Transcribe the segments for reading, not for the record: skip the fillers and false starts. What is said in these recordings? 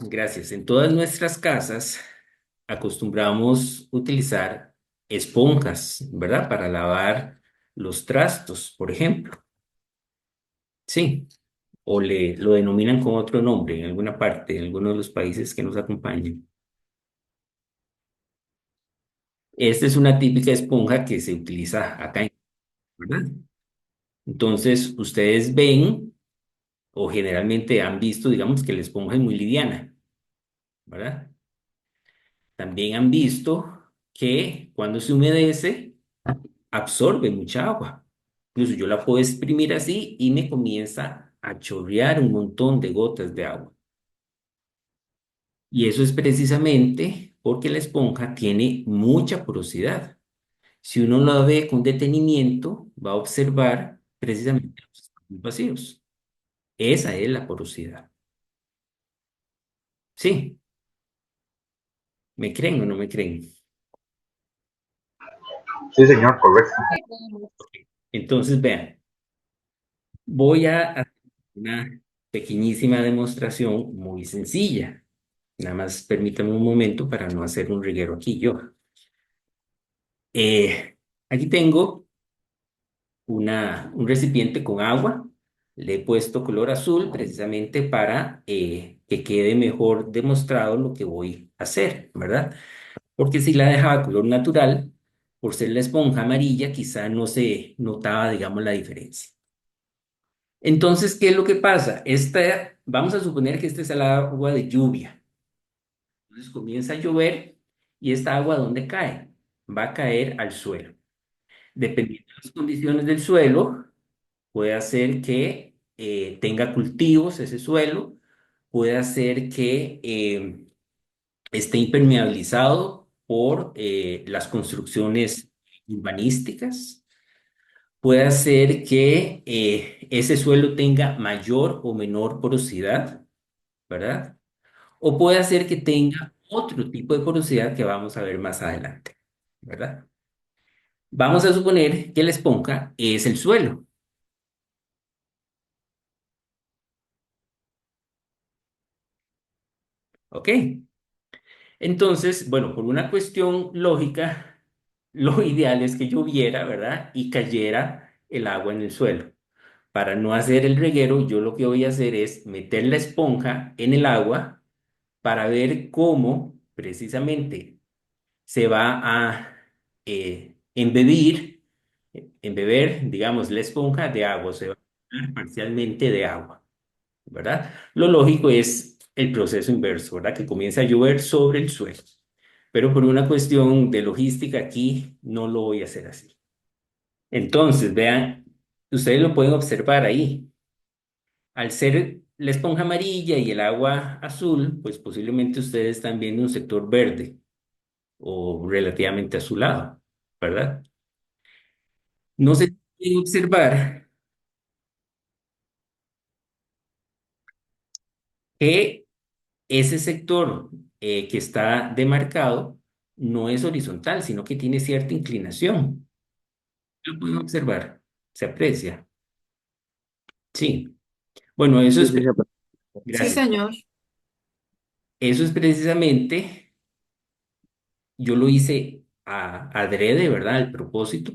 gracias. En todas nuestras casas acostumbramos utilizar esponjas, ¿verdad? Para lavar los trastos, por ejemplo. Sí, o lo denominan con otro nombre en alguna parte, en alguno de los países que nos acompañan. Esta es una típica esponja que se utiliza acá, ¿verdad? Entonces, ustedes ven o generalmente han visto, digamos, que la esponja es muy liviana, ¿verdad? También han visto que cuando se humedece, absorbe mucha agua. Incluso yo la puedo exprimir así y me comienza a chorrear un montón de gotas de agua. Y eso es precisamente porque la esponja tiene mucha porosidad. Si uno la ve con detenimiento, va a observar precisamente los espacios vacíos. Esa es la porosidad. Sí, ¿me creen o no me creen? Sí, señor, correcto. Entonces, vean, voy a hacer una pequeñísima demostración muy sencilla. Nada más permítame un momento para no hacer un reguero aquí yo. Eh, Aquí tengo un recipiente con agua. Le he puesto color azul precisamente para que quede mejor demostrado lo que voy a hacer, ¿verdad? Porque si la dejaba color natural, por ser la esponja amarilla, quizá no se notaba, digamos, la diferencia. Entonces, ¿qué es lo que pasa? Vamos a suponer que esta es el agua de lluvia. Entonces comienza a llover y esta agua, ¿dónde cae? Va a caer al suelo. Dependiendo de las condiciones del suelo, puede hacer que tenga cultivos ese suelo, puede hacer que esté impermeabilizado por las construcciones urbanísticas, puede hacer que ese suelo tenga mayor o menor porosidad, ¿verdad? O puede hacer que tenga otro tipo de porosidad que vamos a ver más adelante, ¿verdad? Vamos a suponer que la esponja es el suelo, ¿ok? Entonces, bueno, por una cuestión lógica, lo ideal es que lloviera, ¿verdad? Y cayera el agua en el suelo. Para no hacer el reguero, yo lo que voy a hacer es meter la esponja en el agua para ver cómo precisamente se va a embeber, digamos, la esponja de agua, se va a llenar parcialmente de agua, ¿verdad? Lo lógico es el proceso inverso, ¿verdad? Que comience a llover sobre el suelo. Pero por una cuestión de logística aquí no lo voy a hacer así. Entonces, vean, ustedes lo pueden observar ahí. Al ser la esponja amarilla y el agua azul, pues posiblemente ustedes están viendo un sector verde o relativamente azulado, ¿verdad? No se puede observar que ese sector que está demarcado no es horizontal, sino que tiene cierta inclinación. Lo pueden observar, se aprecia. Sí. Bueno, Sí, sí, sí. Sí, gracias. señor. Eso es precisamente, yo lo hice adrede, ¿verdad? Al propósito,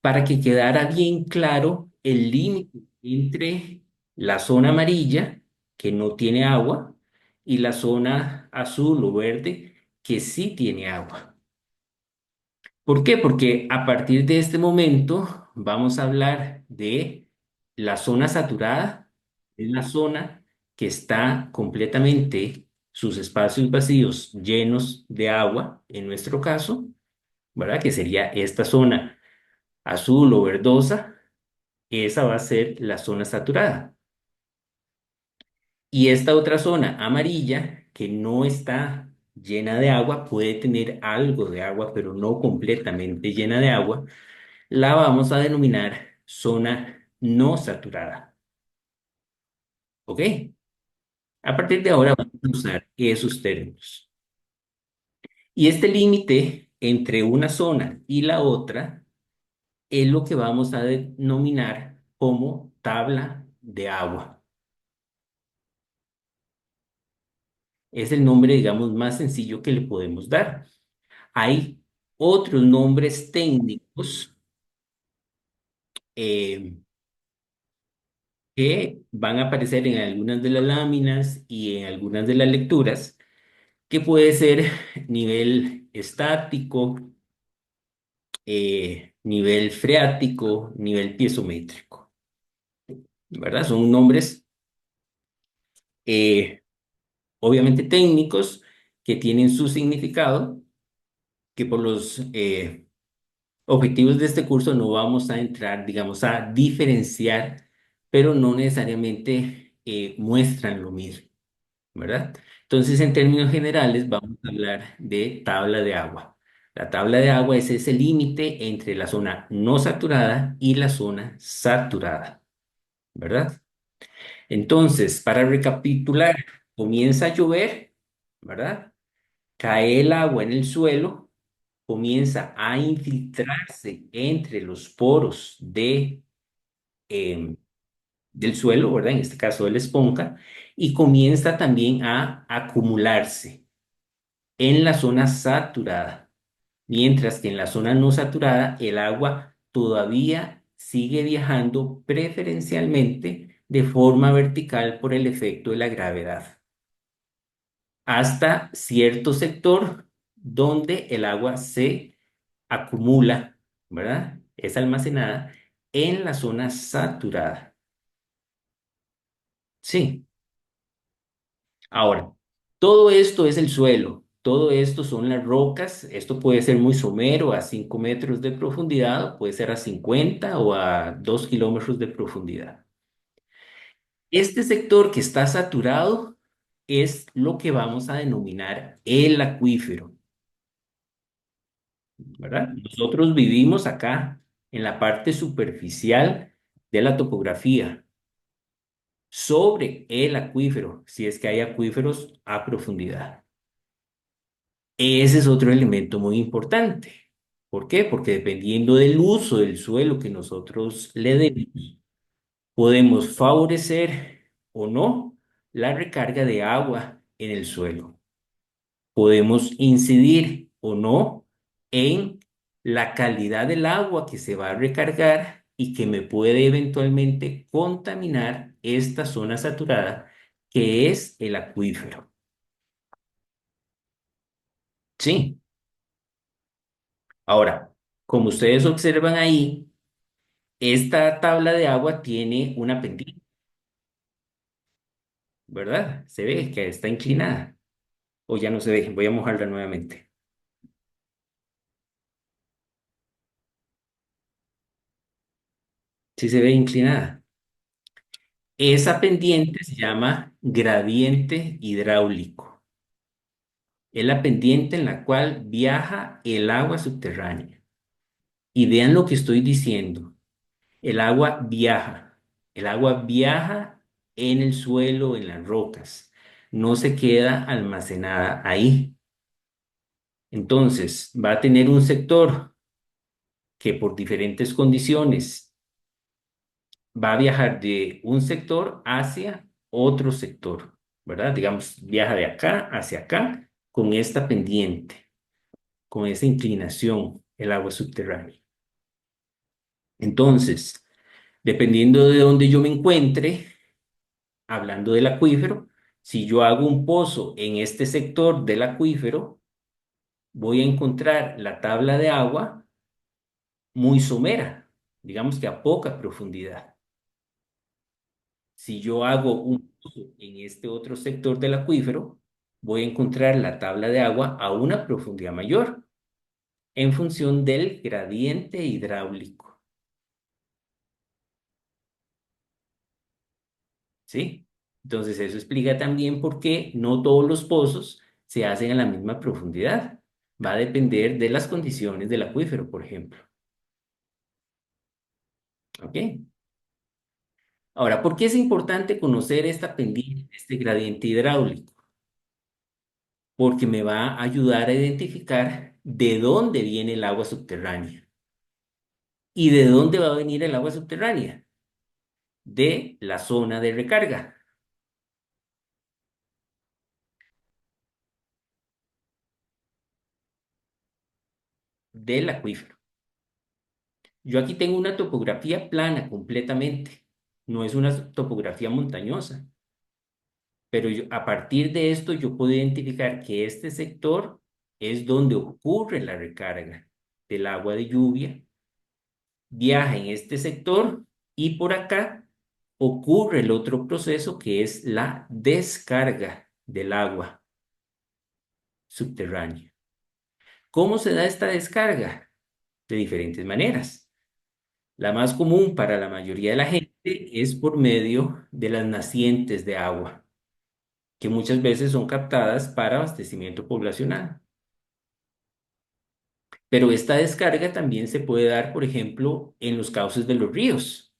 para que quedara bien claro el límite entre la zona amarilla, que no tiene agua, y la zona azul o verde, que sí tiene agua. ¿Por qué? Porque a partir de este momento vamos a hablar de la zona saturada, es la zona que está completamente sus espacios vacíos llenos de agua, en nuestro caso, ¿verdad? Que sería esta zona azul o verdosa, esa va a ser la zona saturada. Y esta otra zona amarilla, que no está llena de agua, puede tener algo de agua, pero no completamente llena de agua, la vamos a denominar zona no saturada. ¿Ok? A partir de ahora vamos a usar esos términos. Y este límite entre una zona y la otra es lo que vamos a denominar como tabla de agua. Es el nombre, digamos, más sencillo que le podemos dar. Hay otros nombres técnicos eh, que van a aparecer en algunas de las láminas y en algunas de las lecturas, que puede ser nivel estático, nivel freático, nivel piezométrico, ¿verdad? Son nombres eh, obviamente técnicos que tienen su significado, que por los objetivos de este curso no vamos a entrar, digamos, a diferenciar, pero no necesariamente muestran lo mismo, ¿verdad? Entonces, en términos generales, vamos a hablar de tabla de agua. La tabla de agua es ese límite entre la zona no saturada y la zona saturada, ¿verdad? Entonces, para recapitular, comienza a llover, ¿verdad? Cae el agua en el suelo, comienza a infiltrarse entre los poros em, del suelo, ¿verdad? En este caso de la esponja, y comienza también a acumularse en la zona saturada, mientras que en la zona no saturada el agua todavía sigue viajando preferencialmente de forma vertical por el efecto de la gravedad, hasta cierto sector donde el agua se acumula, ¿verdad? Es almacenada en la zona saturada. Sí. Ahora, todo esto es el suelo, todo esto son las rocas, esto puede ser muy somero a 5 metros de profundidad, o puede ser a 50 o a 2 kilómetros de profundidad. Este sector que está saturado es lo que vamos a denominar el acuífero, ¿verdad? Nosotros vivimos acá en la parte superficial de la topografía, sobre el acuífero, si es que hay acuíferos a profundidad. Ese es otro elemento muy importante. ¿Por qué? Porque dependiendo del uso del suelo que nosotros le demos, podemos favorecer o no la recarga de agua en el suelo. Podemos incidir o no en la calidad del agua que se va a recargar y que me puede eventualmente contaminar esta zona saturada que es el acuífero. Sí. Ahora, como ustedes observan ahí, esta tabla de agua tiene una pendiente, ¿verdad? Se ve que está inclinada. O ya no se ve, voy a mojarla nuevamente. Sí se ve inclinada. Esa pendiente se llama gradiente hidráulico. Es la pendiente en la cual viaja el agua subterránea. Y vean lo que estoy diciendo. El agua viaja. El agua viaja en el suelo, en las rocas. No se queda almacenada ahí. Entonces, va a tener un sector que por diferentes condiciones va a viajar de un sector hacia otro sector, ¿verdad? Digamos, viaja de acá hacia acá con esta pendiente, con esa inclinación, el agua subterránea. Entonces, dependiendo de dónde yo me encuentre, hablando del acuífero, si yo hago un pozo en este sector del acuífero, voy a encontrar la tabla de agua muy somera, digamos que a poca profundidad. Si yo hago un pozo en este otro sector del acuífero, voy a encontrar la tabla de agua a una profundidad mayor en función del gradiente hidráulico, ¿sí? Entonces eso explica también por qué no todos los pozos se hacen a la misma profundidad. Va a depender de las condiciones del acuífero, por ejemplo. ¿Ok? Ahora, ¿por qué es importante conocer esta pendiente, este gradiente hidráulico? Porque me va a ayudar a identificar de dónde viene el agua subterránea. ¿Y de dónde va a venir el agua subterránea? De la zona de recarga. del acuífero. Yo aquí tengo una topografía plana completamente, no es una topografía montañosa, pero a partir de esto yo puedo identificar que este sector es donde ocurre la recarga del agua de lluvia, viaja en este sector y por acá ocurre el otro proceso que es la descarga del agua subterránea. ¿Cómo se da esta descarga? De diferentes maneras. La más común para la mayoría de la gente es por medio de las nacientes de agua, que muchas veces son captadas para abastecimiento poblacional. Pero esta descarga también se puede dar, por ejemplo, en los cauces de los ríos.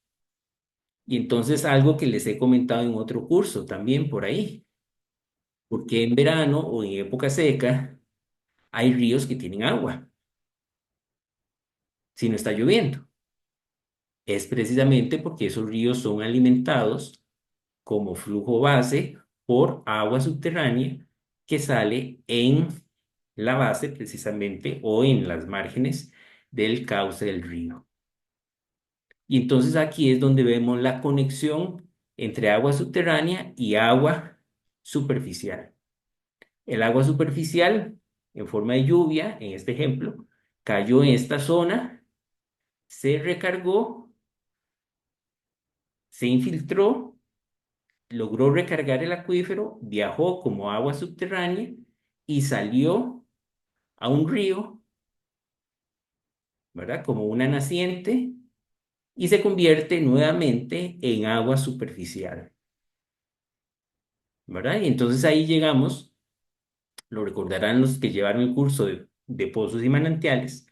Y entonces algo que les he comentado en otro curso también por ahí, porque en verano o en época seca hay ríos que tienen agua, si no está lloviendo. Es precisamente porque esos ríos son alimentados como flujo base por agua subterránea que sale en la base precisamente o en las márgenes del cauce del río. Y entonces aquí es donde vemos la conexión entre agua subterránea y agua superficial. El agua superficial en forma de lluvia, en este ejemplo, cayó en esta zona, se recargó, se infiltró, logró recargar el acuífero, viajó como agua subterránea y salió a un río, ¿verdad? Como una naciente y se convierte nuevamente en agua superficial, ¿verdad? Y entonces ahí llegamos, lo recordarán los que llevaron el curso de pozos y manantiales,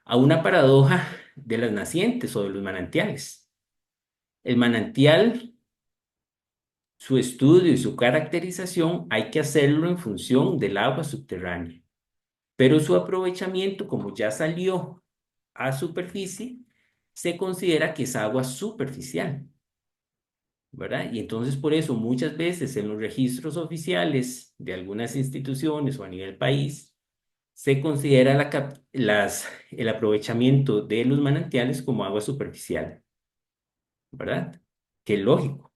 a una paradoja de las nacientes o de los manantiales. El manantial, su estudio y su caracterización hay que hacerlo en función del agua subterránea, pero su aprovechamiento, como ya salió a superficie, se considera que es agua superficial, ¿verdad? Y entonces por eso muchas veces en los registros oficiales de algunas instituciones o a nivel país, se considera el aprovechamiento de los manantiales como agua superficial, ¿verdad? Que es lógico,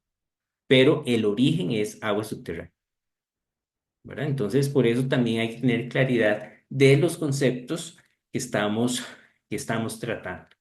pero el origen es agua subterránea, ¿verdad? Entonces por eso también hay que tener claridad de los conceptos que estamos tratando.